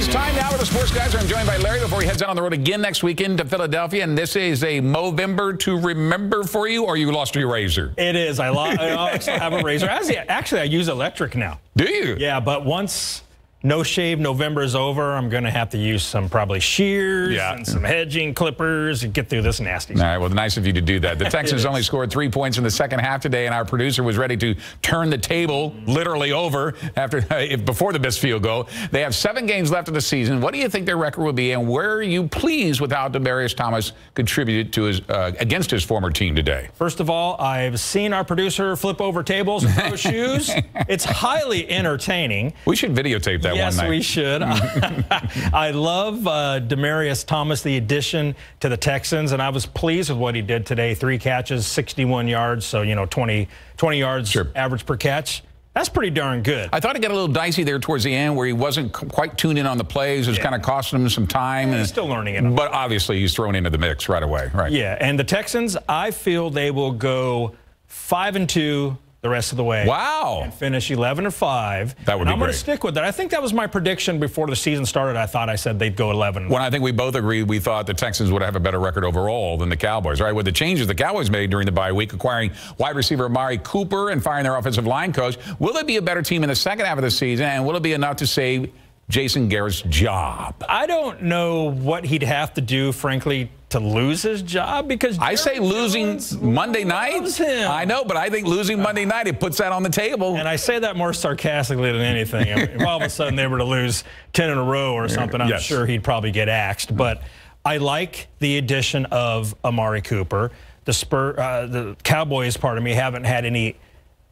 It's time now with the Sports Guys. I'm joined by Larry before he heads out on the road again next weekend to Philadelphia. And this is a Movember to remember for you, or you lost your razor? It is. I have a razor. Actually, I use electric now. Do you? Yeah, but once No Shave November is over, I'm going to have to use some probably shears and some hedging clippers and get through this nasty stuff. All right, well, nice of you to do that. The Texans only scored 3 points in the second half today, and our producer was ready to turn the table literally over before the missed field goal. They have 7 games left of the season. What do you think their record will be, and where are you pleased with how Demaryius Thomas contributed to his against his former team today? First of all, I've seen our producer flip over tables and throw shoes. It's highly entertaining. We should videotape that. Yes, we should. I love Demaryius Thomas, the addition to the Texans, and I was pleased with what he did today. 3 catches, 61 yards, so, 20 yards average per catch. That's pretty darn good. I thought it got a little dicey there towards the end where he wasn't quite tuned in on the plays. It was kind of costing him some time. He's still learning it. But obviously he's thrown into the mix right away. Right. Yeah, and the Texans, I feel they will go 5-2 the rest of the way. Wow. And finish 11-5. That would be I'm going to stick with that. I think that was my prediction before the season started. I said they'd go 11. When I think we both agreed, we thought the Texans would have a better record overall than the Cowboys, right? With the changes the Cowboys made during the bye week, acquiring wide receiver Amari Cooper and firing their offensive line coach, will they be a better team in the second half of the season, and will it be enough to save Jason Garrett's job? I don't know what he'd have to do, frankly, to lose his job, because I say losing Monday night. I know, but I think losing Monday night, it puts that on the table. And I say that more sarcastically than anything. I mean, if all of a sudden they were to lose 10 in a row or something, I'm sure he'd probably get axed. But I like the addition of Amari Cooper. The Cowboys, haven't had any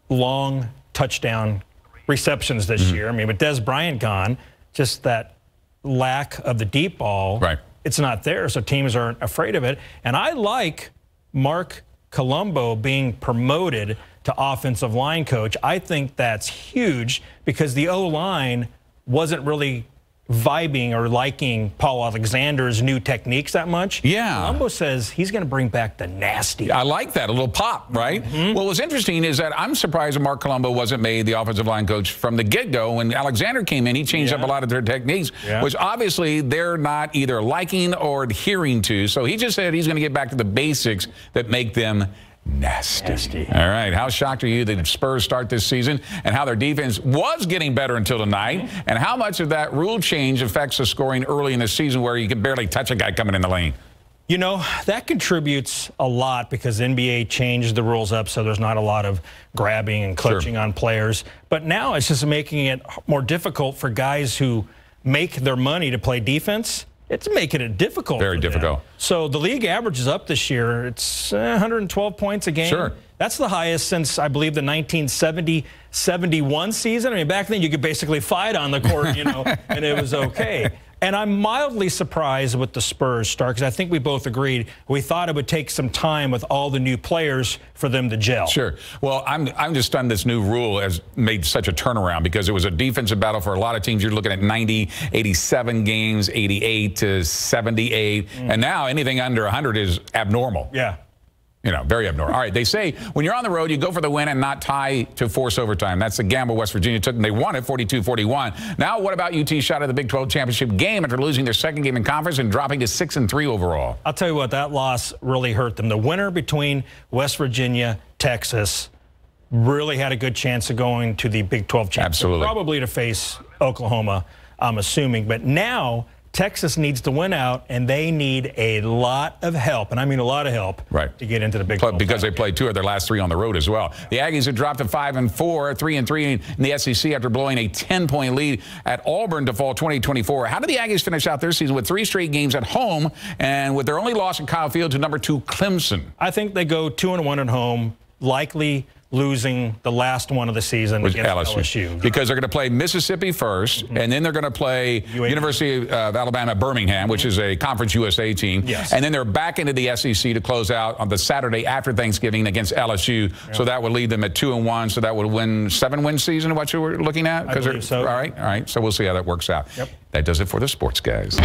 long touchdown receptions this year. I mean, with Dez Bryant gone, just that lack of the deep ball. Right. It's not there, so teams aren't afraid of it. And I like Mark Colombo being promoted to offensive line coach. I think that's huge because the O-line wasn't really vibing or liking Paul Alexander's new techniques that much. Yeah. Colombo says he's going to bring back the nasty. I like that, a little pop, right? Well, what's interesting is that I'm surprised that Mark Colombo wasn't made the offensive line coach from the get-go. When Alexander came in, he changed up a lot of their techniques, which obviously they're not either liking or adhering to. So he just said he's going to get back to the basics that make them nasty. All right. How shocked are you that the Spurs start this season and how their defense was getting better until tonight, and how much of that rule change affects the scoring early in the season where you can barely touch a guy coming in the lane? You know, that contributes a lot because NBA changed the rules up so there's not a lot of grabbing and clutching on players. But now it's just making it more difficult for guys who make their money to play defense. It's making it difficult. Very difficult. So the league average is up this year. It's 112 points a game. Sure. That's the highest since, I believe, the 1970-71 season. I mean, back then you could basically fight on the court, and it was okay. And I'm mildly surprised with the Spurs start because I think we both agreed we thought it would take some time with all the new players for them to gel. Sure. Well, I'm just stunned this new rule has made such a turnaround because it was a defensive battle for a lot of teams. You're looking at 90, 87 games, 88 to 78. And now anything under 100 is abnormal. Yeah. Very abnormal. All right, they say when you're on the road, you go for the win and not tie to force overtime. That's the gamble West Virginia took, and they won it 42-41. Now, what about UT's shot at the Big 12 championship game after losing their second game in conference and dropping to 6-3 overall? I'll tell you what, that loss really hurt them. The winner between West Virginia, Texas, really had a good chance of going to the Big 12 championship. Absolutely. Probably to face Oklahoma, I'm assuming. But now Texas needs to win out, and they need a lot of help, and I mean a lot of help, to get into the Big 12. Because they played 2 of their last 3 on the road as well. The Aggies have dropped to 5-4, 3-3 in the SEC after blowing a 10-point lead at Auburn to fall 20-24. How did the Aggies finish out their season with 3 straight games at home and with their only loss at Kyle Field to number 2 Clemson? I think they go 2-1 at home, likely losing the last one of the season against LSU. Because they're going to play Mississippi first, and then they're going to play University of Alabama Birmingham, which is a Conference USA team. And then they're back into the SEC to close out on the Saturday after Thanksgiving against LSU. So that would lead them at 2-1. So that would win 7-win season, what you were looking at? I believe so. All right. So we'll see how that works out. That does it for the Sports Guys.